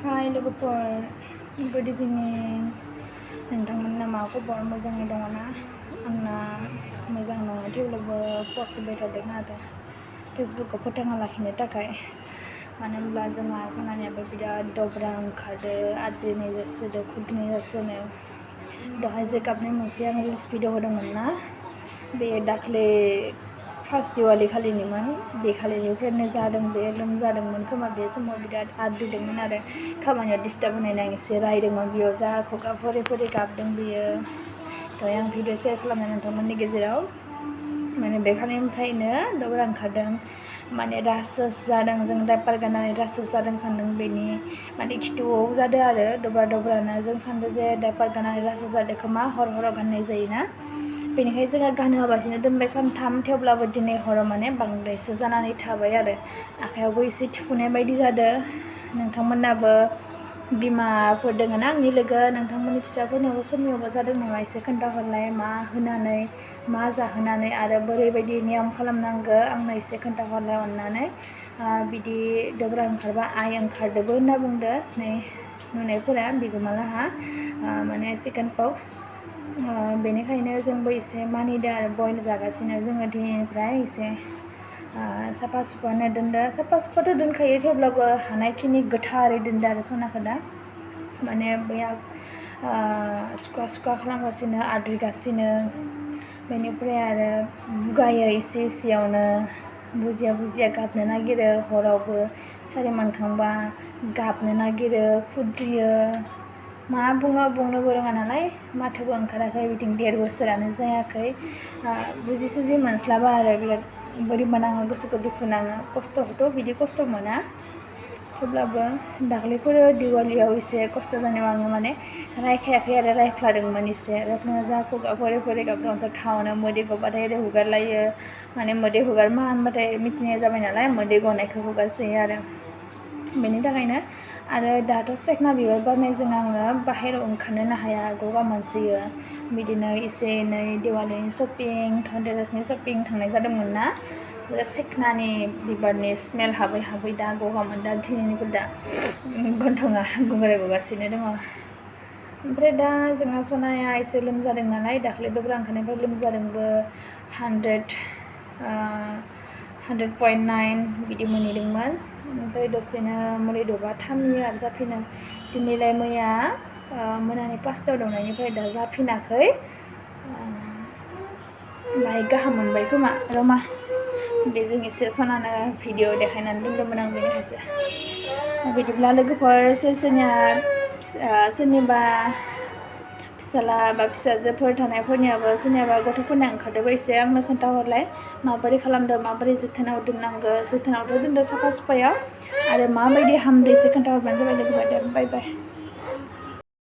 Hai लोगोफोर, good इभिनिं। नोंथांमोनना मा खबर? मोजाङै दङ ना? आंना मोजां नङा, थेवब्लाबो पस्ट होबाय थादों आरो फेसबुकखौ फोथांना लाखिनो थाखाय। मानो होनब्ला जोंहा सनानियाबो बिराद dobra ओंखारदो, आद्रिनाय जासोदो, खुद्रिनाय जासोनो। दहाय जेकाबनि मोनसे आं रिल्स भिडिअ होदोंमोन ना, बे दाख्लै फार्स्ट दिवालि खालिनिमोन। बे खालिनिफ्रायनो जादों, बे लोमजादोंमोन खोमा। बे समाव बिराद आद्रिदोंमोन आरो खामानियाव डिस्टार्ब होनायनि आं एसे रायदोंमोन। बेयाव जा खुगा फरे फरे गाबदों बेयो। दहाय आं भिडिअ शेयार खालामदों नोंथांमोननि गेजेराव। माने बे खालिनिफ्रायनो dobra ओंखारदों, माने रासोस जादों। जों डाइपार गाननानै रासोस जादों सान्दों। बेनि माने खिथुआव जादों आरो दब्रानो। जों सान्दों जे डाइपार गाननानै रासोस जादों खोमा, हराव गाननाय जायोना। बेनिखायनो जोङो गानहोआबासिनो दोनबाय सानथाम। थेवब्लाबो दिनै हराव माने बांद्रायसो जानानै थाबाय आरो आखायावबो एसे थिफुनाय बायदि जादों। नोंथांमोनाबो बिमाफोर दङ ना आंनि लोगो, नोंथांमोननि फिसाफोरनावबो सोरनियावबा जादों नामा? एसे खोन्थाहरलाय, मा होनानै, मा जाहोनानै आरो बोरैबायदि नियम खालामनांगौ आंनो एसे खोन्थाहरलाय अननानै। बिदि dobra ओंखारबा आइ ओंखारदोंबो होनना बुंदो नै नुनायफोरा बिगोमालाहा, माने चिकेन पक्स। बेनिखायनो जोंबो एसे मानिदों आरो बयल जागासिनो जोङो दिनैनिफ्राय एसे साफा सुफानो दोनदो। साफा सुफाथ' दोनखायो, थेवब्लाबो हानायखिनि गोथारै दोनदो आरो सनाखौ दा। माने बैया सुखा खालामगासिनो, आद्रिगासिनो। बेनिफ्राय आरो बुगायो एसे एसेयावनो, बुजिया गाबनो नागिरो। हरावबो सारि मोनखांबा गाबनो नागिरो, खुद्रियो। मा बुंनोबो रोङा नालाय, माथोबो ओंखाराखै। बिथिं 1.5 बोसोरानो जायाखै। बुजि मोनस्लाबा आरो बिराद बोरैबा नाङो, गोसोखौ दुखु नाङो। खस्थ'खौथ' बिदि खस्थ' मोना, थेवब्लाबो दाख्लैफोरो दिवालियाव एसे खस्थ' जानायाव आङो माने रायखायाखै आरो रायफ्लादोंमोन एसे। रायफ्लाना जा खुगा फरे फरे गाबदों। अन्थर थावनो मोदै गबाथाय आरो हुगारलायो। माने मोदै हुगार मा होनबाथाय मिथिनाय जाबाय नालाय, मोदै गनायखौ हुगारसोयो आरो बेनि थाखायनो। आरो दाथ' सेखना बिबार बारनायजों आङो बाहेरायाव ओंखारनोनो हाया, गगा मोनसोयो। बिदिनो एसे एनै दिवालिनि शपिं, धनतेरासनि शपिं थांनाय जादोंमोन ना, सेखनानि बिबारनि स्मेल हाबै दा गगा मोनदों। दिनैनिफ्राय दा गन्थङा गुंग्राय गगासिनो दङ। ओमफ्राय दा जोंहा सनाया एसे लोमजादों नालाय, दाख्लै dobra ओंखारनायनिफ्राय लोमजादोंबो। 100.9 बिदि मोनहैदोंमोन। ओमफ्राय दसेनो मुलि दौबा थामियो आरो जाफिनो। दिनैलाय मैया मोनानि 5टायाव दौनायनिफ्राय दा जाफिनाखै। बाहाय गाहाम मोनबाय खोमा। रमा बेजों एसे सनानो भिडिअ देखायनानै दोनदोंमोन आं, बेनिखायसो। बिदिब्ला लोगोफोर, सोरनिबा फिसाला बा फिसाजोफोर थानायफोरनियाबो, सोरनियाबा गथ'फोरना ओंखारदोंबा एसे आंनो खोन्थाहरलाय, माबोरै खालामदों, माबोरै जोथोनाव दोननांगौ। जोथोनावथ' दोनदो साफा सुफायाव, आरो माबायदि हामदो एसे खोन्थाहरबानो जाबाय लोगोफोर। दे बाय बाय।